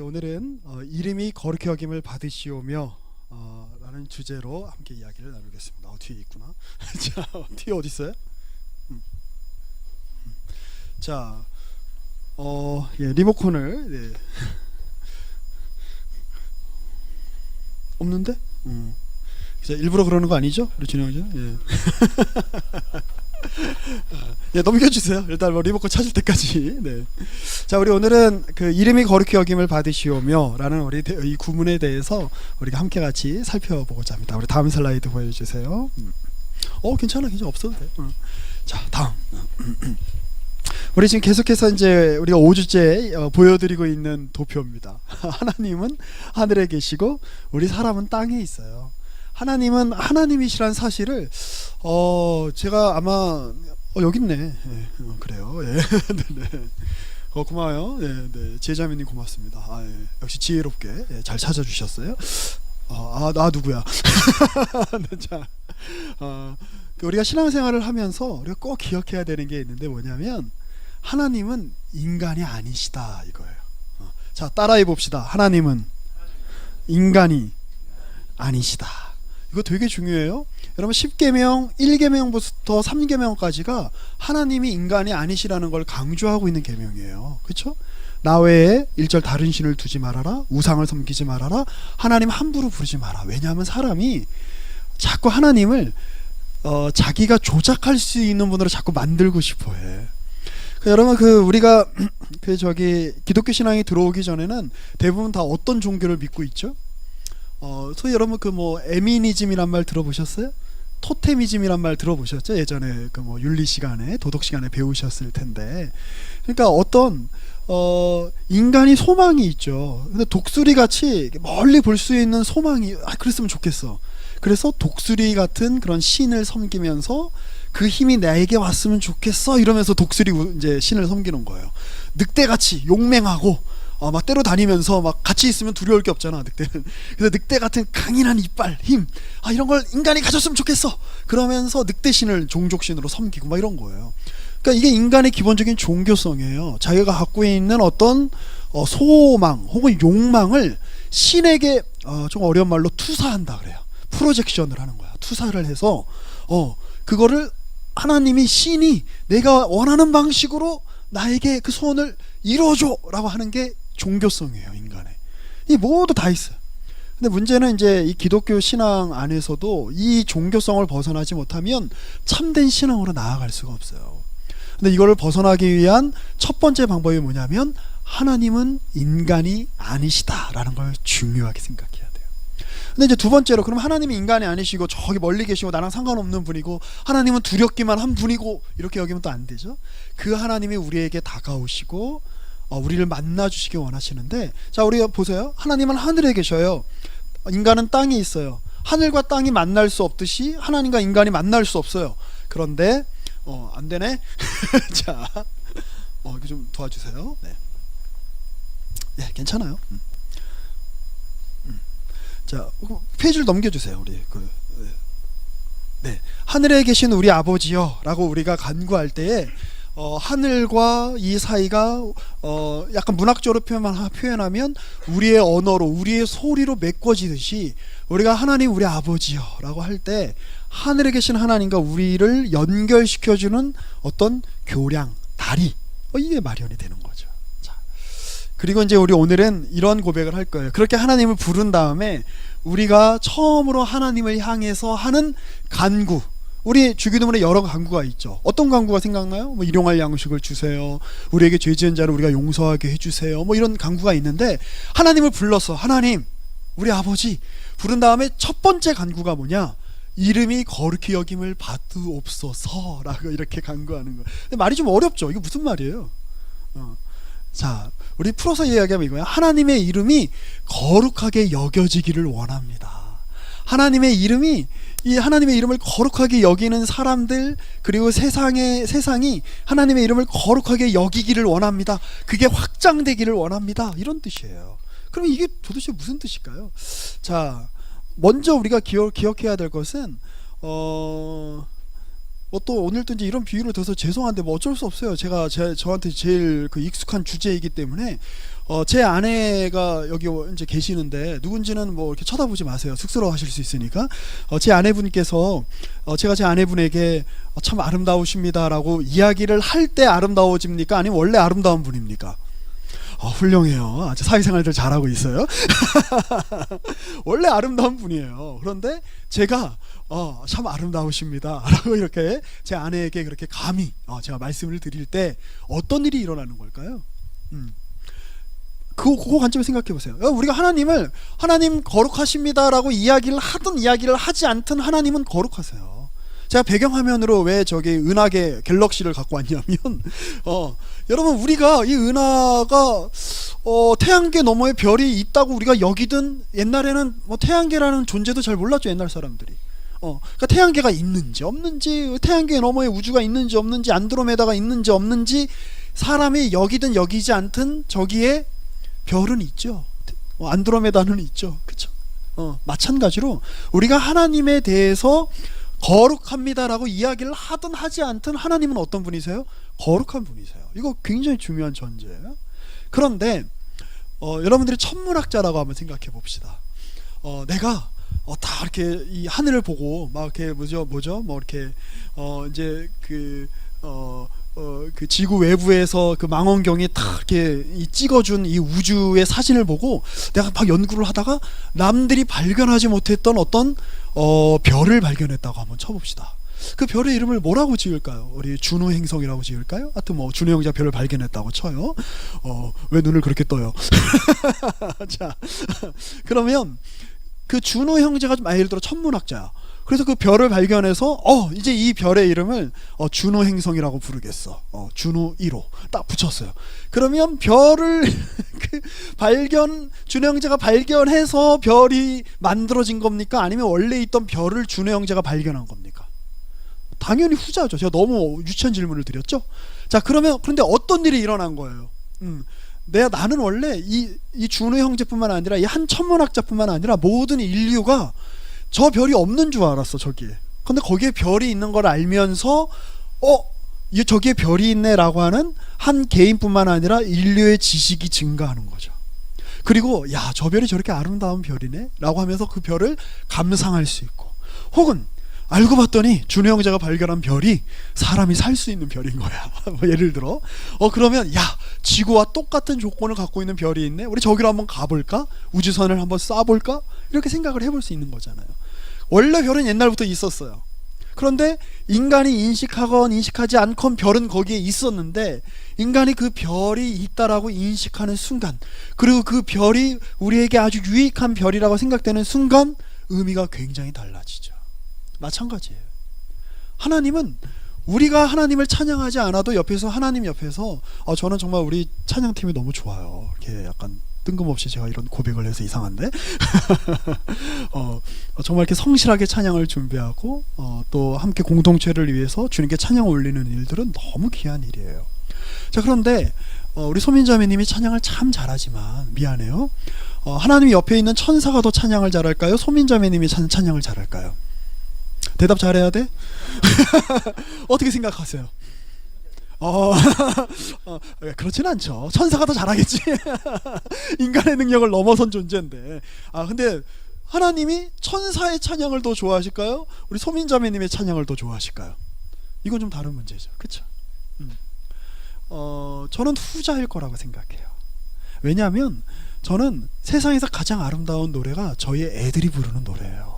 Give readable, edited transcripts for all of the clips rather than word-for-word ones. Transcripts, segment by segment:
오늘은 이름이 거룩히 여김을 받으시오며 라는 주제로 함께 이야기를 나누겠습니다. 뒤에 있구나. 자, 뒤에 어디 있어요? 자, 리모컨을 없는데? 일부러 그러는 거 아니죠? 우리 진영이죠? 넘겨주세요. 일단 리모컨 찾을 때까지. 네. 자, 우리 오늘은 그 이름이 거룩히 여김을 받으시오며 라는 우리 이 구문에 대해서 우리가 함께 같이 살펴보고자 합니다. 우리 다음 슬라이드 보여주세요. 괜찮아, 없어도 돼. 자, 다음. 우리 지금 계속해서 이제 우리가 5주째 보여드리고 있는 도표입니다. 하나님은 하늘에 계시고 우리 사람은 땅에 있어요. 하나님은 하나님이시란 사실을 제가 아마 여기 있네. 그래요. 네. 고마워요. 네. 제자매님 고맙습니다. 역시 지혜롭게 잘 찾아주셨어요. 나 누구야? 자, 우리가 신앙생활을 하면서 우리가 꼭 기억해야 되는 게 있는데 뭐냐면 하나님은 인간이 아니시다 이거예요. 자, 따라해 봅시다. 하나님은 인간이 아니시다. 이거 되게 중요해요. 여러분 10계명 1계명부터 3계명까지가 하나님이 인간이 아니시라는 걸 강조하고 있는 계명이에요. 그렇죠? 나 외에 1절 다른 신을 두지 말아라, 우상을 섬기지 말아라, 하나님 함부로 부르지 마라. 왜냐하면 사람이 자꾸 하나님을 자기가 조작할 수 있는 분으로 자꾸 만들고 싶어해. 여러분 우리가 기독교 신앙이 들어오기 전에는 대부분 다 어떤 종교를 믿고 있죠? 소위 여러분 에미니즘이란 말 들어보셨어요? 토테미즘이란 말 들어보셨죠? 예전에 윤리 시간에 도덕 시간에 배우셨을 텐데. 그러니까 어떤 인간이 소망이 있죠. 근데 독수리 같이 멀리 볼 수 있는 소망이 그랬으면 좋겠어. 그래서 독수리 같은 그런 신을 섬기면서 그 힘이 나에게 왔으면 좋겠어 이러면서 독수리 이제 신을 섬기는 거예요. 늑대같이 용맹하고 막 때려 다니면서 막 같이 있으면 두려울 게 없잖아, 늑대는. 그래서 늑대 같은 강인한 이빨, 힘, 이런 걸 인간이 가졌으면 좋겠어. 그러면서 늑대신을 종족신으로 섬기고 막 이런 거예요. 그러니까 이게 인간의 기본적인 종교성이에요. 자기가 갖고 있는 어떤 소망 혹은 욕망을 신에게 좀 어려운 말로 투사한다 그래요. 프로젝션을 하는 거야. 투사를 해서 그거를 하나님이 신이 내가 원하는 방식으로 나에게 그 소원을 이루어줘 라고 하는 게 종교성이에요. 인간의 이 모두 다 있어요. 근데 문제는 이제 이 기독교 신앙 안에서도 이 종교성을 벗어나지 못하면 참된 신앙으로 나아갈 수가 없어요. 근데 이거를 벗어나기 위한 첫 번째 방법이 뭐냐면 하나님은 인간이 아니시다라는 걸 중요하게 생각해야 돼요. 근데 이제 두 번째로 그럼 하나님이 인간이 아니시고 저기 멀리 계시고 나랑 상관없는 분이고 하나님은 두렵기만 한 분이고 이렇게 여기면 또 안 되죠. 그 하나님이 우리에게 다가오시고 우리를 만나주시기 원하시는데, 자, 우리가 보세요. 하나님은 하늘에 계셔요. 인간은 땅에 있어요. 하늘과 땅이 만날 수 없듯이 하나님과 인간이 만날 수 없어요. 그런데 안 되네. 자, 이거 좀 도와주세요. 네, 괜찮아요. 자, 페이지를 넘겨주세요. 우리 하늘에 계신 우리 아버지요 라고 우리가 간구할 때에 하늘과 이 사이가 약간 문학적으로 표현하면 우리의 언어로 우리의 소리로 메꿔지듯이 우리가 하나님 우리 아버지요 라고 할 때 하늘에 계신 하나님과 우리를 연결시켜주는 어떤 교량, 다리, 이게 마련이 되는 거죠. 자, 그리고 이제 우리 오늘은 이런 고백을 할 거예요. 그렇게 하나님을 부른 다음에 우리가 처음으로 하나님을 향해서 하는 간구, 우리 주기도문에 여러 간구가 있죠. 어떤 간구가 생각나요? 일용할 양식을 주세요. 우리에게 죄 지은 자를 우리가 용서하게 해주세요. 이런 간구가 있는데 하나님을 불러서 하나님 우리 아버지 부른 다음에 첫 번째 간구가 뭐냐? 이름이 거룩히 여김을 받으옵소서 라고 이렇게 간구하는 거예요. 근데 말이 좀 어렵죠. 이게 무슨 말이에요? 자, 우리 풀어서 이야기하면 이거야. 하나님의 이름이 거룩하게 여겨지기를 원합니다. 하나님의 이름이 이 하나님의 이름을 거룩하게 여기는 사람들, 그리고 세상이 하나님의 이름을 거룩하게 여기기를 원합니다. 그게 확장되기를 원합니다. 이런 뜻이에요. 그럼 이게 도대체 무슨 뜻일까요? 자, 먼저 우리가 기억해야 될 것은 또 오늘 또 이제 이런 비유를 들어서 죄송한데 어쩔 수 없어요. 저한테 제일 익숙한 주제이기 때문에 제 아내가 여기 이제 계시는데 누군지는 뭐 이렇게 쳐다보지 마세요. 쑥스러워하실 수 있으니까. 제 아내분께서 제가 제 아내분에게 참 아름다우십니다라고 이야기를 할 때 아름다워집니까? 아니면 원래 아름다운 분입니까? 훌륭해요. 아주 사회생활들 잘하고 있어요. 원래 아름다운 분이에요. 그런데 제가 참 아름다우십니다 라고 이렇게 제 아내에게 그렇게 감히 제가 말씀을 드릴 때 어떤 일이 일어나는 걸까요? 그거 관점을 생각해 보세요. 우리가 하나님 거룩하십니다라고 이야기를 하든 이야기를 하지 않든 하나님은 거룩하세요. 제가 배경화면으로 왜 저기 은하계 갤럭시를 갖고 왔냐면 여러분, 우리가 이 은하가 태양계 너머에 별이 있다고 우리가 여기든, 옛날에는 뭐 태양계라는 존재도 잘 몰랐죠, 옛날 사람들이. 그러니까 태양계가 있는지 없는지, 태양계 너머에 우주가 있는지 없는지, 안드로메다가 있는지 없는지, 사람이 여기든 여기지 않든 저기에 별은 있죠. 안드로메다는 있죠. 그쵸? 마찬가지로 우리가 하나님에 대해서 거룩합니다라고 이야기를 하든 하지 않든 하나님은 어떤 분이세요? 거룩한 분이세요. 이거 굉장히 중요한 전제예요. 그런데 여러분들이 천문학자라고 한번 생각해 봅시다. 내가 다 이렇게 이 하늘을 보고 막 이렇게 뭐죠 뭐 이렇게 이제 그 지구 외부에서 그 망원경이 다 이렇게 찍어준 이 우주의 사진을 보고 내가 막 연구를 하다가 남들이 발견하지 못했던 어떤 별을 발견했다고 한번 쳐봅시다. 그 별의 이름을 뭐라고 지을까요? 우리 준호 행성이라고 지을까요? 하여튼 뭐 준호 형제가 별을 발견했다고 쳐요. 왜 눈을 그렇게 떠요? 자, 그러면 그 준호 형제가 예를 들어 천문학자야. 그래서 그 별을 발견해서 이제 이 별의 이름을 준호 행성이라고 부르겠어. 준호 1호 딱 붙였어요. 그러면 별을 준호 형제가 발견해서 별이 만들어진 겁니까? 아니면 원래 있던 별을 준호 형제가 발견한 겁니까? 당연히 후자죠. 제가 너무 유치한 질문을 드렸죠. 자, 그런데 어떤 일이 일어난 거예요? 나는 원래 이 준호 형제뿐만 아니라 이 한 천문학자뿐만 아니라 모든 인류가 저 별이 없는 줄 알았어, 저기에. 근데 거기에 별이 있는 걸 알면서 저기에 별이 있네 라고 하는 한 개인뿐만 아니라 인류의 지식이 증가하는 거죠. 그리고 야, 저 별이 저렇게 아름다운 별이네 라고 하면서 그 별을 감상할 수 있고, 혹은 알고 봤더니 준호 형제가 발견한 별이 사람이 살 수 있는 별인 거야. 뭐 예를 들어 그러면 야, 지구와 똑같은 조건을 갖고 있는 별이 있네, 우리 저기로 한번 가볼까? 우주선을 한번 쏴볼까? 이렇게 생각을 해볼 수 있는 거잖아요. 원래 별은 옛날부터 있었어요. 그런데 인간이 인식하건 인식하지 않건 별은 거기에 있었는데, 인간이 그 별이 있다라고 인식하는 순간, 그리고 그 별이 우리에게 아주 유익한 별이라고 생각되는 순간 의미가 굉장히 달라지죠. 마찬가지예요. 하나님은 우리가 하나님을 찬양하지 않아도 하나님 옆에서 저는 정말 우리 찬양팀이 너무 좋아요. 이렇게 약간 뜬금없이 제가 이런 고백을 해서 이상한데 정말 이렇게 성실하게 찬양을 준비하고 또 함께 공동체를 위해서 주님께 찬양 올리는 일들은 너무 귀한 일이에요. 자, 그런데 우리 소민자매님이 찬양을 참 잘하지만 미안해요. 하나님 옆에 있는 천사가 더 찬양을 잘할까요? 소민자매님이 찬양을 잘할까요? 대답 잘해야 돼? 어떻게 생각하세요? 그렇진 않죠. 천사가 더 잘하겠지. 인간의 능력을 넘어선 존재인데. 근데 하나님이 천사의 찬양을 더 좋아하실까요? 우리 소민자매님의 찬양을 더 좋아하실까요? 이건 좀 다른 문제죠. 그쵸? 저는 후자일 거라고 생각해요. 왜냐하면 저는 세상에서 가장 아름다운 노래가 저희 애들이 부르는 노래예요.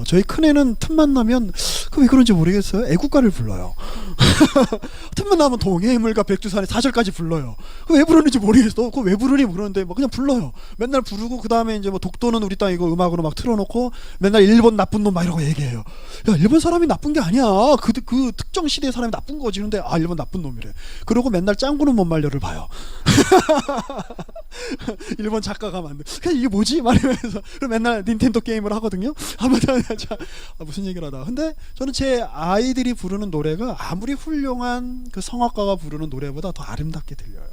저희 큰애는 틈만 나면 왜 그런지 모르겠어요. 애국가를 불러요. 틈만 나면 동해물과 백두산의 4절까지 불러요. 왜 부르는지 모르겠어. 그거 왜 부르니 모르는데 그냥 불러요. 맨날 부르고 그 다음에 이제 뭐 독도는 우리 땅 이거 음악으로 막 틀어놓고 맨날 일본 나쁜 놈 막 이러고 얘기해요. 야, 일본 사람이 나쁜 게 아니야. 그 특정 시대의 사람이 나쁜 거지. 근데 일본 나쁜 놈이래. 그러고 맨날 짱구는 못 말려를 봐요. 일본 작가가 만든. 그냥 이게 뭐지? 말하면서 그리고 맨날 닌텐도 게임을 하거든요. 무슨 얘기를 하다. 근데 저는 제 아이들이 부르는 노래가 아무리 훌륭한 그 성악가가 부르는 노래보다 더 아름답게 들려요.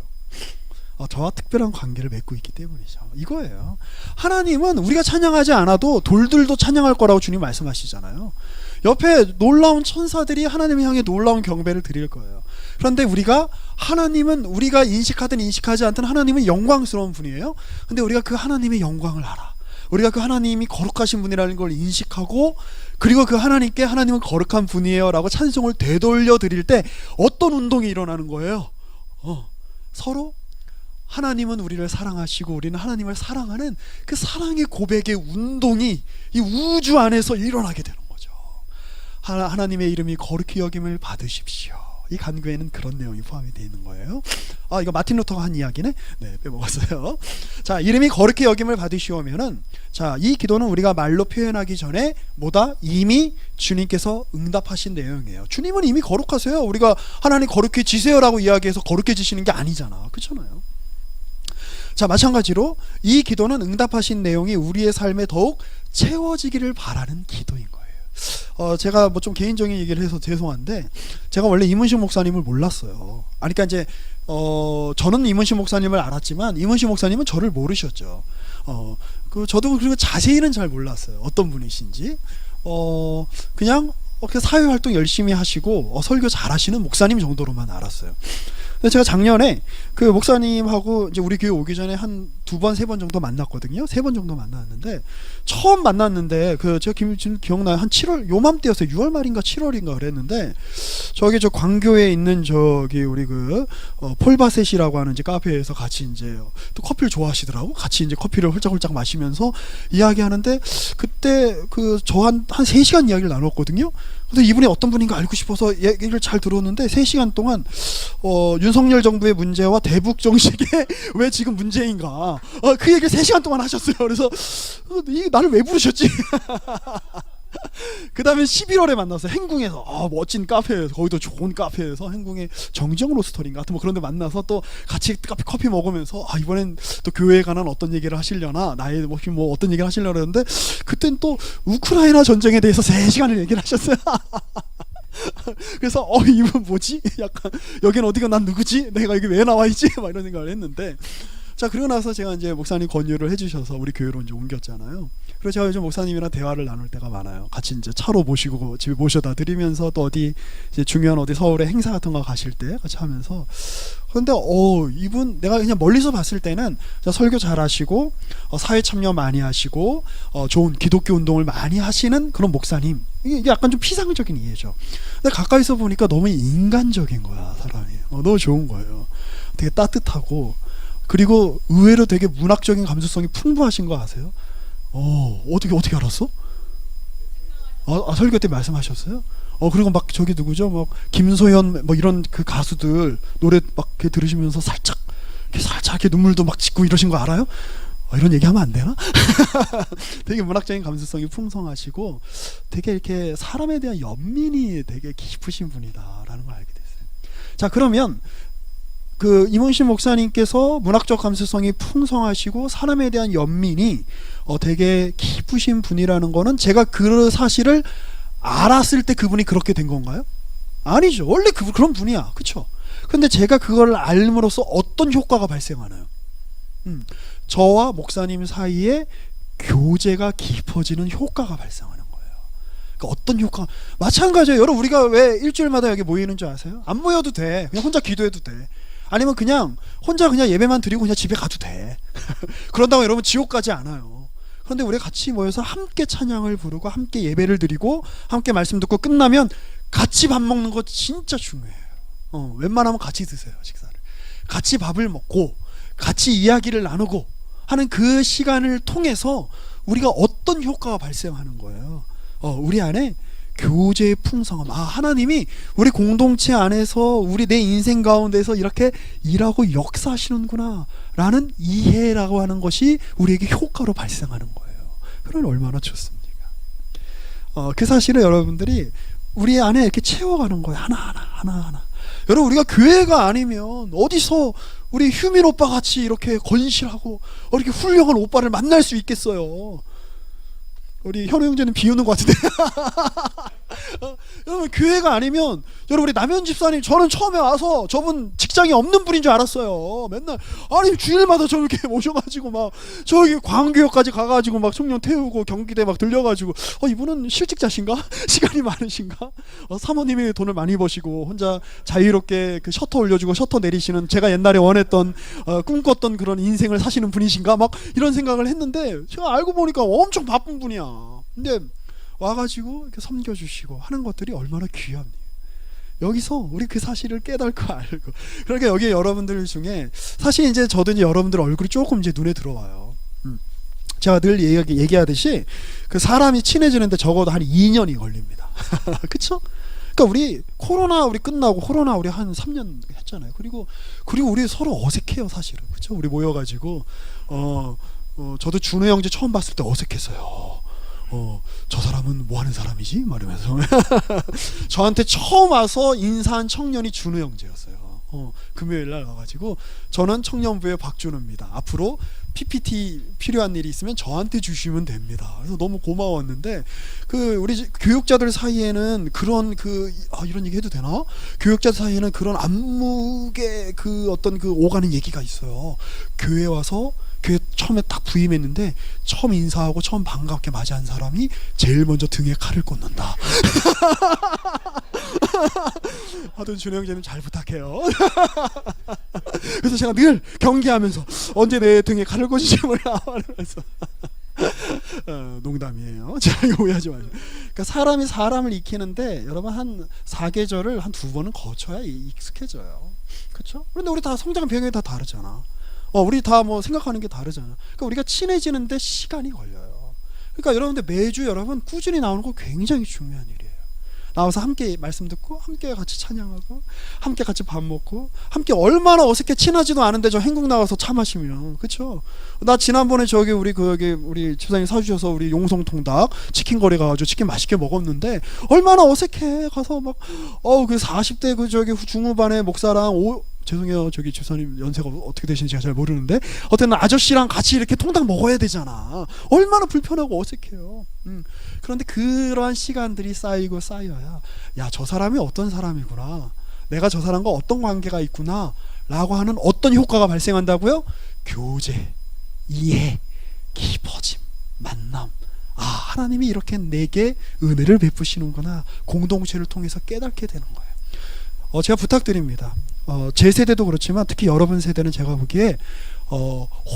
저와 특별한 관계를 맺고 있기 때문이죠. 이거예요. 하나님은 우리가 찬양하지 않아도 돌들도 찬양할 거라고 주님 말씀하시잖아요. 옆에 놀라운 천사들이 하나님을 향해 놀라운 경배를 드릴 거예요. 그런데 우리가 하나님은 우리가 인식하든 인식하지 않든 하나님은 영광스러운 분이에요. 근데 우리가 그 하나님의 영광을 알아. 우리가 그 하나님이 거룩하신 분이라는 걸 인식하고, 그리고 그 하나님께 하나님은 거룩한 분이에요 라고 찬송을 되돌려 드릴 때 어떤 운동이 일어나는 거예요? 서로 하나님은 우리를 사랑하시고 우리는 하나님을 사랑하는 그 사랑의 고백의 운동이 이 우주 안에서 일어나게 되는 거죠. 하나님의 이름이 거룩히 여김을 받으십시오. 이 간구에는 그런 내용이 포함이 되어 있는 거예요. 이거 마틴 루터가 한 이야기네. 네, 빼먹었어요. 자, 이름이 거룩히 여김을 받으시오면은, 자, 이 기도는 우리가 말로 표현하기 전에 뭐다? 이미 주님께서 응답하신 내용이에요. 주님은 이미 거룩하세요. 우리가 하나님 거룩해지세요라고 이야기해서 거룩해지시는 게 아니잖아. 그렇잖아요. 자, 마찬가지로 이 기도는 응답하신 내용이 우리의 삶에 더욱 채워지기를 바라는 기도인 거예요. 제가 뭐 좀 개인적인 얘기를 해서 죄송한데, 제가 원래 이문식 목사님을 몰랐어요. 그러니까 이제 저는 이문식 목사님을 알았지만 이문식 목사님은 저를 모르셨죠. 저도 그리고 자세히는 잘 몰랐어요. 어떤 분이신지. 그냥 사회 활동 열심히 하시고 설교 잘하시는 목사님 정도로만 알았어요. 근데 제가 작년에 그 목사님하고 이제 우리 교회 오기 전에 한 2번, 3번 정도 만났거든요. 3번 정도 만났는데, 처음 만났는데 제가 지금 기억나요. 한 7월 요맘때였어요. 6월 말인가 7월인가 그랬는데, 저기 저 광교에 있는 저기 우리 폴바셋이라고 하는 이제 카페에서 같이 이제 또 커피를 좋아하시더라고. 같이 이제 커피를 홀짝홀짝 마시면서 이야기하는데, 그때 저 한 3시간 이야기를 나눴거든요. 근데 이분이 어떤 분인가 알고 싶어서 얘기를 잘 들었는데, 3시간 동안 윤석열 정부의 문제와 대북 정식에 왜 지금 문제인가, 그 얘기를 3시간 동안 하셨어요. 그래서 나를 왜 부르셨지? 그 다음에 11월에 만났어요. 행궁에서 멋진 카페에서, 거기도 좋은 카페에서, 행궁의 정정 로스터링가 하여튼 뭐 그런 데 만나서 또 같이 커피 먹으면서 이번엔 또 교회에 관한 어떤 얘기를 하시려나, 나의 뭐 어떤 얘기를 하시려나 했는데, 그땐 또 우크라이나 전쟁에 대해서 3시간을 얘기를 하셨어요. 그래서 이분 뭐지? 약간 여긴 어디가, 난 누구지? 내가 여기 왜 나와있지? 막 이런 생각을 했는데, 자, 그리고 나서 제가 이제 목사님 권유를 해주셔서 우리 교회로 이제 옮겼잖아요. 그래서 제가 요즘 목사님이랑 대화를 나눌 때가 많아요. 같이 이제 차로 모시고 집에 모셔다 드리면서, 또 어디 이제 중요한 어디 서울에 행사 같은 거 가실 때 같이 하면서, 근데 이분 내가 그냥 멀리서 봤을 때는 설교 잘하시고 사회 참여 많이 하시고 좋은 기독교 운동을 많이 하시는 그런 목사님, 이게 약간 좀 피상적인 이해죠. 근데 가까이서 보니까 너무 인간적인 거야, 사람이. 너무 좋은 거예요. 되게 따뜻하고, 그리고 의외로 되게 문학적인 감수성이 풍부하신 거 아세요? 어떻게 알았어? 설교 때 말씀하셨어요? 그리고 막 저기 누구죠? 막 김소연 뭐 이런 그 가수들 노래 막 이렇게 들으시면서 살짝 이렇게 눈물도 막 짓고 이러신 거 알아요? 이런 얘기하면 안 되나? 되게 문학적인 감수성이 풍성하시고, 되게 이렇게 사람에 대한 연민이 되게 깊으신 분이다라는 걸 알게 됐어요. 자, 그러면 이문식 목사님께서 문학적 감수성이 풍성하시고 사람에 대한 연민이 되게 깊으신 분이라는 거는, 제가 그 사실을 알았을 때 그분이 그렇게 된 건가요? 아니죠. 원래 그런 분이야. 그쵸? 근데 제가 그걸 알므로써 어떤 효과가 발생하나요? 저와 목사님 사이에 교제가 깊어지는 효과가 발생하는 거예요. 그러니까 어떤 효과? 마찬가지예요. 여러분, 우리가 왜 일주일마다 여기 모이는 줄 아세요? 안 모여도 돼. 그냥 혼자 기도해도 돼. 아니면 그냥 혼자 그냥 예배만 드리고 그냥 집에 가도 돼. 그런다고 여러분 지옥 가지 않아요. 그런데 우리 같이 모여서 함께 찬양을 부르고 함께 예배를 드리고 함께 말씀 듣고 끝나면 같이 밥 먹는 거 진짜 중요해요. 웬만하면 같이 드세요, 식사를. 같이 밥을 먹고 같이 이야기를 나누고 하는 그 시간을 통해서 우리가 어떤 효과가 발생하는 거예요. 우리 안에 교제의 풍성함, 하나님이 우리 공동체 안에서 우리 내 인생 가운데서 이렇게 일하고 역사하시는구나 라는 이해라고 하는 것이 우리에게 효과로 발생하는 거예요. 그럼 얼마나 좋습니까? 그 사실을 여러분들이 우리 안에 이렇게 채워가는 거예요. 하나하나. 여러분, 우리가 교회가 아니면 어디서 우리 휴민 오빠 같이 이렇게 건실하고 이렇게 훌륭한 오빠를 만날 수 있겠어요? 우리 현우 형제는 비우는 것 같은데. 여러분 교회가 아니면 여러분 우리 남현 집사님 저는 처음에 와서 저분 직장이 없는 분인 줄 알았어요. 맨날 아니 주일마다 저렇게 모셔가지고 막 저기 광교역까지 가가지고 막 청년 태우고 경기대 막 들려가지고 이분은 실직자신가? 시간이 많으신가? 사모님이 돈을 많이 버시고 혼자 자유롭게 그 셔터 올려주고 셔터 내리시는 제가 옛날에 원했던 꿈꿨던 그런 인생을 사시는 분이신가? 막 이런 생각을 했는데 제가 알고 보니까 엄청 바쁜 분이야. 근데 와가지고 이렇게 섬겨주시고 하는 것들이 얼마나 귀합니까? 여기서 우리 그 사실을 깨닫고 알고 그러니까 여기 여러분들 중에 사실 이제 저도 이제 여러분들 얼굴이 조금 이제 눈에 들어와요. 제가 늘 얘기하듯이 그 사람이 친해지는데 적어도 한 2년이 걸립니다. 그쵸? 그러니까 우리 코로나 우리 끝나고 코로나 우리 한 3년 했잖아요. 그리고 우리 서로 어색해요 사실은. 그쵸? 우리 모여가지고 저도 준호 형제 처음 봤을 때 어색했어요. 저 사람은 뭐 하는 사람이지? 말하면서 저한테 처음 와서 인사한 청년이 준우 형제였어요. 금요일 날 와가지고 저는 청년부의 박준우입니다. 앞으로 PPT 필요한 일이 있으면 저한테 주시면 됩니다. 그래서 너무 고마웠는데 그 우리 교육자들 사이에는 그런 이런 얘기 해도 되나? 교육자들 사이에는 그런 안목의 그 어떤 그 오가는 얘기가 있어요. 교회 와서 교회 처음에 딱 부임했는데 처음 인사하고 처음 반갑게 맞이한 사람이 제일 먼저 등에 칼을 꽂는다. 하여튼 준호 형제님 잘 부탁해요. 그래서 제가 늘 경계하면서 언제 내 등에 칼을 꽂을지 몰라 하면서 농담이에요. 자, 이거 오해하지 마세요. 그러니까 사람이 사람을 익히는데 여러분 한 4계절을 한 2번은 거쳐야 익숙해져요. 그렇죠? 그런데 우리 다 성장 배경이 다 다르잖아. 우리 다 뭐 생각하는 게 다르잖아. 그러니까 우리가 친해지는데 시간이 걸려요. 그러니까 여러분들 매주 여러분 꾸준히 나오는 거 굉장히 중요한 일이에요. 나와서 함께 말씀 듣고 함께 같이 찬양하고 함께 같이 밥 먹고 함께 얼마나 어색해 친하지도 않은데 저 행국 나가서 차 마시면 그쵸? 나 지난번에 저기 우리 우리 집사님 사주셔서 우리 용성통닭 치킨 거리 가가지고 치킨 맛있게 먹었는데 얼마나 어색해 가서 막 그 40대 그 저기 중후반의 목사랑 죄송해요 저기 집사님 연세가 어떻게 되시는지 제가 잘 모르는데 어쨌든 아저씨랑 같이 이렇게 통닭 먹어야 되잖아. 얼마나 불편하고 어색해요. 그런데 그러한 시간들이 쌓이고 쌓여야 야 저 사람이 어떤 사람이구나, 내가 저 사람과 어떤 관계가 있구나 라고 하는 어떤 효과가 발생한다고요? 교제, 이해, 깊어짐, 만남. 하나님이 이렇게 내게 은혜를 베푸시는구나, 공동체를 통해서 깨닫게 되는 거예요. 제가 부탁드립니다. 제 세대도 그렇지만 특히 여러분 세대는 제가 보기에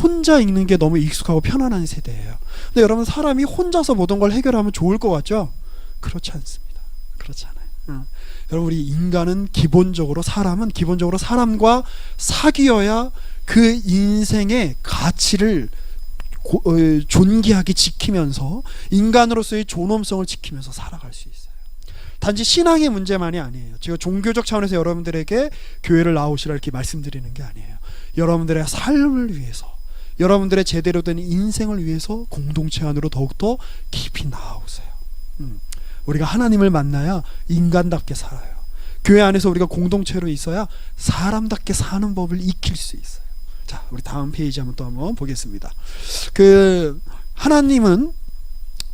혼자 읽는 게 너무 익숙하고 편안한 세대예요. 근데 여러분 사람이 혼자서 모든 걸 해결하면 좋을 것 같죠? 그렇지 않습니다. 그렇지 않아요. 여러분 우리 인간은 기본적으로 사람은 기본적으로 사람과 사귀어야 그 인생의 가치를 존귀하게 지키면서 인간으로서의 존엄성을 지키면서 살아갈 수 있어요. 단지 신앙의 문제만이 아니에요. 제가 종교적 차원에서 여러분들에게 교회를 나오시라 이렇게 말씀드리는 게 아니에요. 여러분들의 삶을 위해서, 여러분들의 제대로 된 인생을 위해서 공동체 안으로 더욱더 깊이 나아오세요. 우리가 하나님을 만나야 인간답게 살아요. 교회 안에서 우리가 공동체로 있어야 사람답게 사는 법을 익힐 수 있어요. 자, 우리 다음 페이지 한번 보겠습니다. 하나님은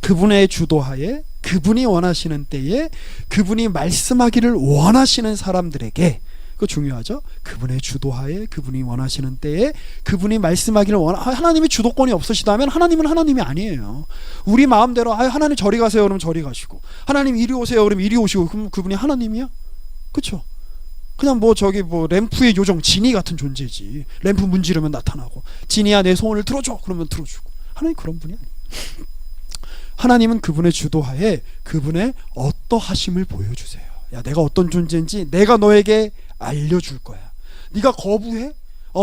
그분의 주도하에 그분이 원하시는 때에 그분이 말씀하기를 원하시는 사람들에게, 그거 중요하죠? 그분의 주도하에 그분이 원하시는 때에 그분이 말씀하기를 하나님이 주도권이 없으시다면 하나님은 하나님이 아니에요. 우리 마음대로 하나님 저리 가세요 그러면 저리 가시고, 하나님 이리 오세요 그러면 이리 오시고, 그럼 그분이 하나님이야? 그쵸? 그냥 램프의 요정 지니 같은 존재지. 램프 문지르면 나타나고, 지니야 내 소원을 들어줘 그러면 들어주고. 하나님 그런 분이 아니에요. 하나님은 그분의 주도하에 그분의 어떠하심을 보여주세요. 야, 내가 어떤 존재인지 내가 너에게 알려줄 거야. 네가 거부해?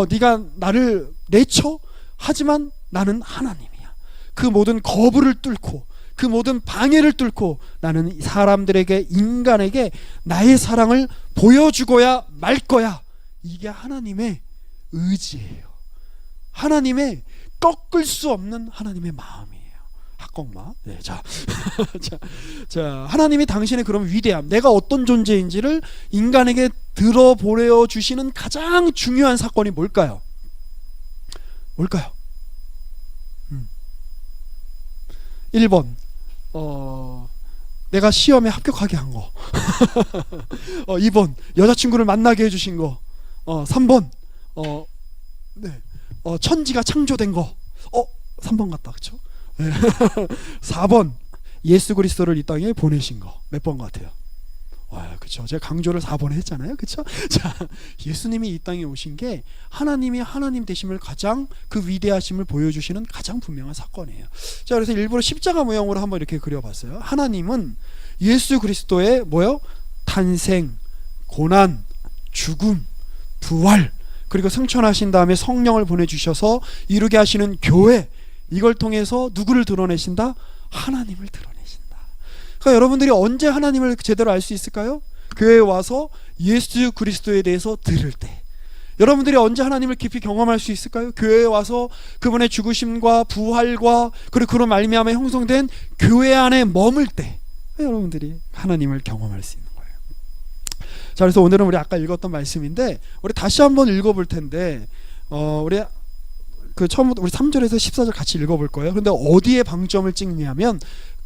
네가 나를 내쳐? 하지만 나는 하나님이야. 그 모든 거부를 뚫고 그 모든 방해를 뚫고 나는 사람들에게, 인간에게 나의 사랑을 보여주고야 말 거야. 이게 하나님의 의지예요. 하나님의 꺾을 수 없는 하나님의 마음이에요. 학걱마. 네, 자, 하나님이 당신의 그런 위대함, 내가 어떤 존재인지를 인간에게 들어보려 주시는 가장 중요한 사건이 뭘까요? 1번 내가 시험에 합격하게 한 거. 2번 여자친구를 만나게 해주신 거. 3번 천지가 창조된 거. 3번 같다, 그쵸? 4번 예수 그리스도를 이 땅에 보내신 거. 몇 번 같아요? 그쵸. 제가 강조를 4번 했잖아요, 그쵸? 자, 예수님이 이 땅에 오신 게 하나님이 하나님 되심을 가장 그 위대하심을 보여주시는 가장 분명한 사건이에요. 자, 그래서 일부러 십자가 모형으로 한번 이렇게 그려봤어요. 하나님은 예수 그리스도의 탄생, 고난, 죽음, 부활, 그리고 승천하신 다음에 성령을 보내주셔서 이루게 하시는 교회, 이걸 통해서 누구를 드러내신다? 하나님을 드러내신다. 그러니까 여러분들이 언제 하나님을 제대로 알 수 있을까요? 교회에 와서 예수 그리스도에 대해서 들을 때. 여러분들이 언제 하나님을 깊이 경험할 수 있을까요? 교회에 와서 그분의 죽으심과 부활과 그리고 그로 말미암아 형성된 교회 안에 머물 때 여러분들이 하나님을 경험할 수 있는 거예요. 자, 그래서 오늘은 우리 아까 읽었던 말씀인데 우리 다시 한번 읽어볼 텐데 우리 처음부터 우리 3절에서 14절 같이 읽어볼 거예요. 그런데 어디에 방점을 찍냐면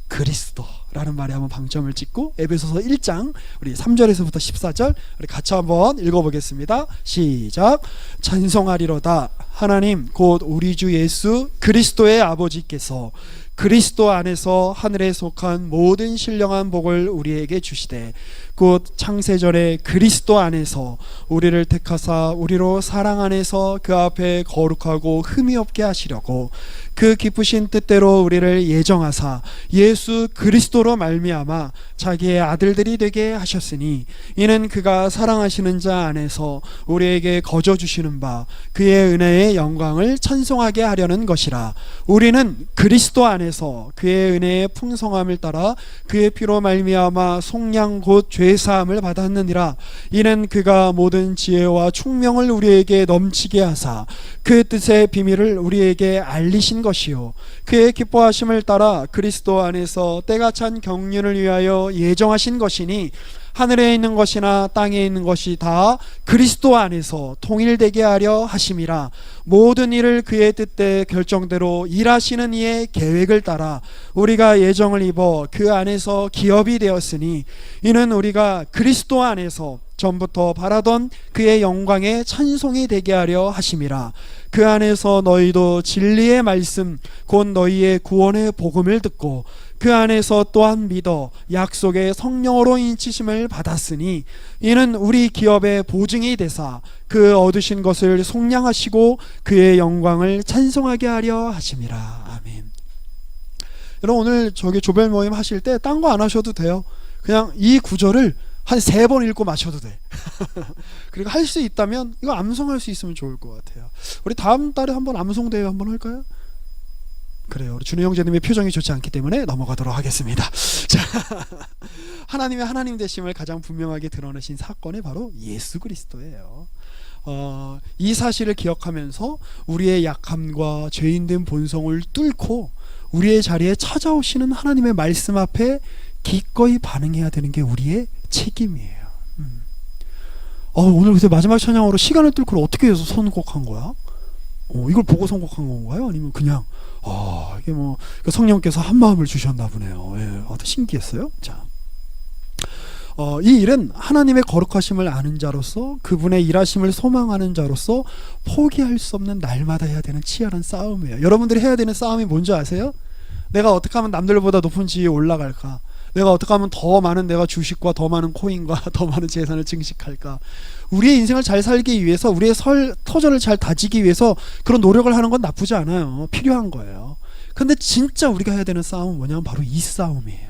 그리스도라는 말에 한번 방점을 찍고 에베소서 1장 우리 3절에서부터 14절 우리 같이 한번 읽어보겠습니다. 시작. 찬송하리로다 하나님 곧 우리 주 예수 그리스도의 아버지께서 그리스도 안에서 하늘에 속한 모든 신령한 복을 우리에게 주시되 곧 창세전에 그리스도 안에서 우리를 택하사 우리로 사랑 안에서 그 앞에 거룩하고 흠이 없게 하시려고 그 기쁘신 뜻대로 우리를 예정하사 예수 그리스도로 말미암아 자기의 아들들이 되게 하셨으니 이는 그가 사랑하시는 자 안에서 우리에게 거저 주시는 바 그의 은혜의 영광을 찬송하게 하려는 것이라. 우리는 그리스도 안에서 그의 은혜의 풍성함을 따라 그의 피로 말미암아 속량 곧 죄사함을 받았느니라. 이는 그가 모든 지혜와 총명을 우리에게 넘치게 하사 그 뜻의 비밀을 우리에게 알리신 것이요 그의 기뻐하심을 따라 그리스도 안에서 때가 찬 경륜을 위하여 예정하신 것이니 하늘에 있는 것이나 땅에 있는 것이 다 그리스도 안에서 통일되게 하려 하심이라. 모든 일을 그의 뜻대 결정대로 일하시는 이의 계획을 따라 우리가 예정을 입어 그 안에서 기업이 되었으니 이는 우리가 그리스도 안에서 전부터 바라던 그의 영광의 찬송이 되게 하려 하심이라. 그 안에서 너희도 진리의 말씀 곧 너희의 구원의 복음을 듣고 그 안에서 또한 믿어 약속의 성령으로 인치심을 받았으니 이는 우리 기업의 보증이 되사 그 얻으신 것을 속량하시고 그의 영광을 찬송하게 하려 하심이라. 아멘. 여러분 오늘 조별 모임 하실 때 딴 거 안 하셔도 돼요. 그냥 이 구절을 한 3번 읽고 마셔도 돼. 그리고 할 수 있다면 이거 암송할 수 있으면 좋을 것 같아요. 우리 다음 달에 한번 암송 대회 한번 할까요? 그래요. 우리 준우 형제님의 표정이 좋지 않기 때문에 넘어가도록 하겠습니다. 자, 하나님의 하나님 되심을 가장 분명하게 드러내신 사건이 바로 예수 그리스도예요. 이 사실을 기억하면서 우리의 약함과 죄인된 본성을 뚫고 우리의 자리에 찾아오시는 하나님의 말씀 앞에 기꺼이 반응해야 되는 게 우리의 책임이에요. 오늘 그래서 마지막 찬양으로 시간을 뚫고 어떻게 해서 선곡한 거야? 이걸 보고 선곡한 건가요? 아니면 그냥 이게 성령께서 한 마음을 주셨나 보네요. 예, 신기했어요. 자, 이 일은 하나님의 거룩하심을 아는 자로서 그분의 일하심을 소망하는 자로서 포기할 수 없는 날마다 해야 되는 치열한 싸움이에요. 여러분들이 해야 되는 싸움이 뭔지 아세요? 내가 어떻게 하면 남들보다 높은 지위에 올라갈까? 내가 어떻게 하면 더 많은 내가 주식과 더 많은 코인과 더 많은 재산을 증식할까? 우리의 인생을 잘 살기 위해서 우리의 터전을 잘 다지기 위해서 그런 노력을 하는 건 나쁘지 않아요. 필요한 거예요. 근데 진짜 우리가 해야 되는 싸움은 뭐냐면 바로 이 싸움이에요.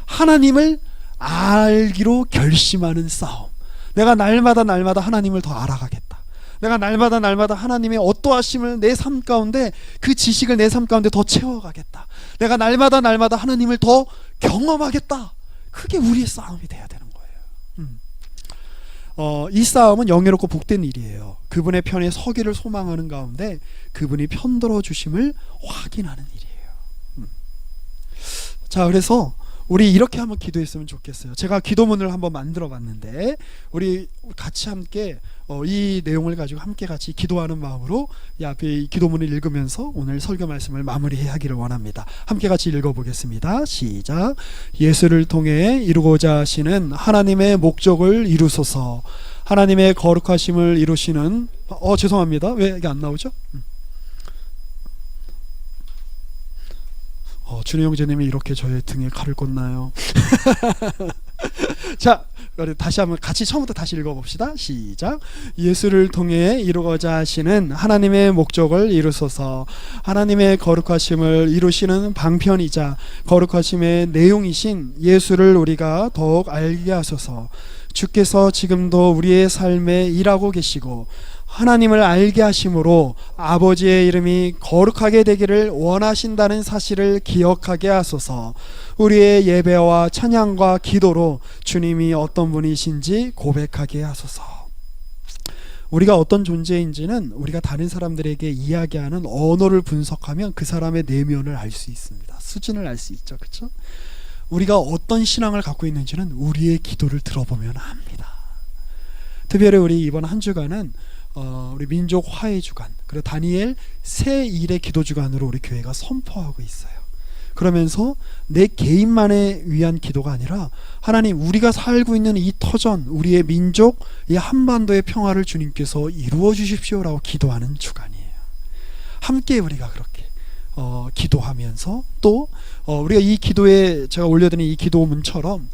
하나님을 알기로 결심하는 싸움. 내가 날마다 하나님을 더 알아가겠다. 내가 날마다 하나님의 어떠하심을 내 삶 가운데 그 지식을 내 삶 가운데 더 채워가겠다. 내가 날마다 하나님을 더 경험하겠다. 그게 우리의 싸움이 돼야 되는 거예요. 이 싸움은 영예롭고 복된 일이에요. 그분의 편에 서기를 소망하는 가운데 그분이 편들어 주심을 확인하는 일이에요. 자, 그래서 우리 이렇게 한번 기도했으면 좋겠어요. 제가 기도문을 한번 만들어 봤는데 우리 같이 함께 이 내용을 가지고 함께 같이 기도하는 마음으로 이 앞에 이 기도문을 읽으면서 오늘 설교 말씀을 마무리하기를 원합니다. 함께 같이 읽어보겠습니다. 시작. 예수를 통해 이루고자 하시는 하나님의 목적을 이루소서. 하나님의 거룩하심을 이루시는 죄송합니다. 왜 이게 안 나오죠? 준혜 형제님이 이렇게 저의 등에 칼을 꽂나요? 자, 우리 다시 한번 같이 처음부터 다시 읽어봅시다. 시작. 예수를 통해 이루고자 하시는 하나님의 목적을 이루소서. 하나님의 거룩하심을 이루시는 방편이자 거룩하심의 내용이신 예수를 우리가 더욱 알게 하소서. 주께서 지금도 우리의 삶에 일하고 계시고 하나님을 알게 하심으로 아버지의 이름이 거룩하게 되기를 원하신다는 사실을 기억하게 하소서. 우리의 예배와 찬양과 기도로 주님이 어떤 분이신지 고백하게 하소서. 우리가 어떤 존재인지는 우리가 다른 사람들에게 이야기하는 언어를 분석하면 그 사람의 내면을 알 수 있습니다. 수준을 알 수 있죠. 그렇죠? 우리가 어떤 신앙을 갖고 있는지는 우리의 기도를 들어보면 압니다. 특별히 우리 이번 한 주간은 우리 민족 화해 주간, 그리고 다니엘 새 일의 기도 주간으로 우리 교회가 선포하고 있어요. 그러면서 내 개인만을 위한 기도가 아니라 하나님, 우리가 살고 있는 이 터전, 우리의 민족, 이 한반도의 평화를 주님께서 이루어 주십시오라고 기도하는 주간이에요. 함께 우리가 그렇게 기도하면서 또 우리가 이 기도에 제가 올려드린 이 기도문처럼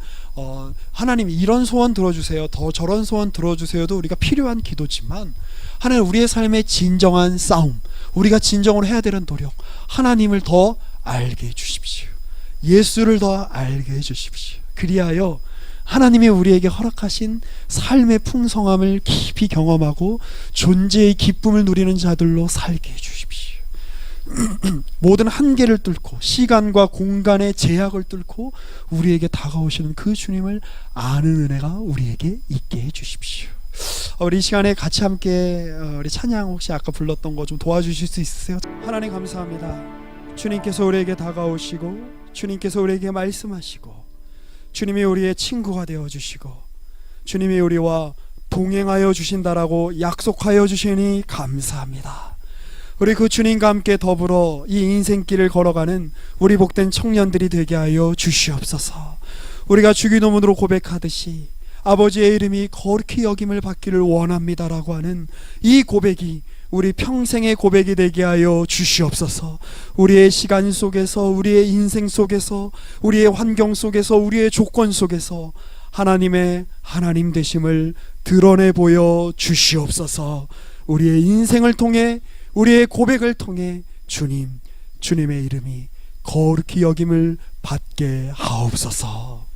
하나님 이런 소원 들어주세요, 더 저런 소원 들어주세요도 우리가 필요한 기도지만 하나님, 우리의 삶의 진정한 싸움, 우리가 진정으로 해야 되는 노력, 하나님을 더 알게 해주십시오. 예수를 더 알게 해주십시오. 그리하여 하나님이 우리에게 허락하신 삶의 풍성함을 깊이 경험하고 존재의 기쁨을 누리는 자들로 살게 해주십시오. 모든 한계를 뚫고 시간과 공간의 제약을 뚫고 우리에게 다가오시는 그 주님을 아는 은혜가 우리에게 있게 해주십시오. 우리 이 시간에 같이 함께 우리 찬양 혹시 아까 불렀던 거 좀 도와주실 수 있으세요? 하나님 감사합니다. 주님께서 우리에게 다가오시고 주님께서 우리에게 말씀하시고 주님이 우리의 친구가 되어주시고 주님이 우리와 동행하여 주신다라고 약속하여 주시니 감사합니다. 우리 그 주님과 함께 더불어 이 인생길을 걸어가는 우리 복된 청년들이 되게 하여 주시옵소서. 우리가 주기도문으로 고백하듯이 아버지의 이름이 거룩히 여김을 받기를 원합니다라고 하는 이 고백이 우리 평생의 고백이 되게 하여 주시옵소서. 우리의 시간 속에서, 우리의 인생 속에서, 우리의 환경 속에서, 우리의 조건 속에서 하나님의 하나님 되심을 드러내 보여 주시옵소서. 우리의 인생을 통해, 우리의 고백을 통해 주님의 이름이 거룩히 여김을 받게 하옵소서.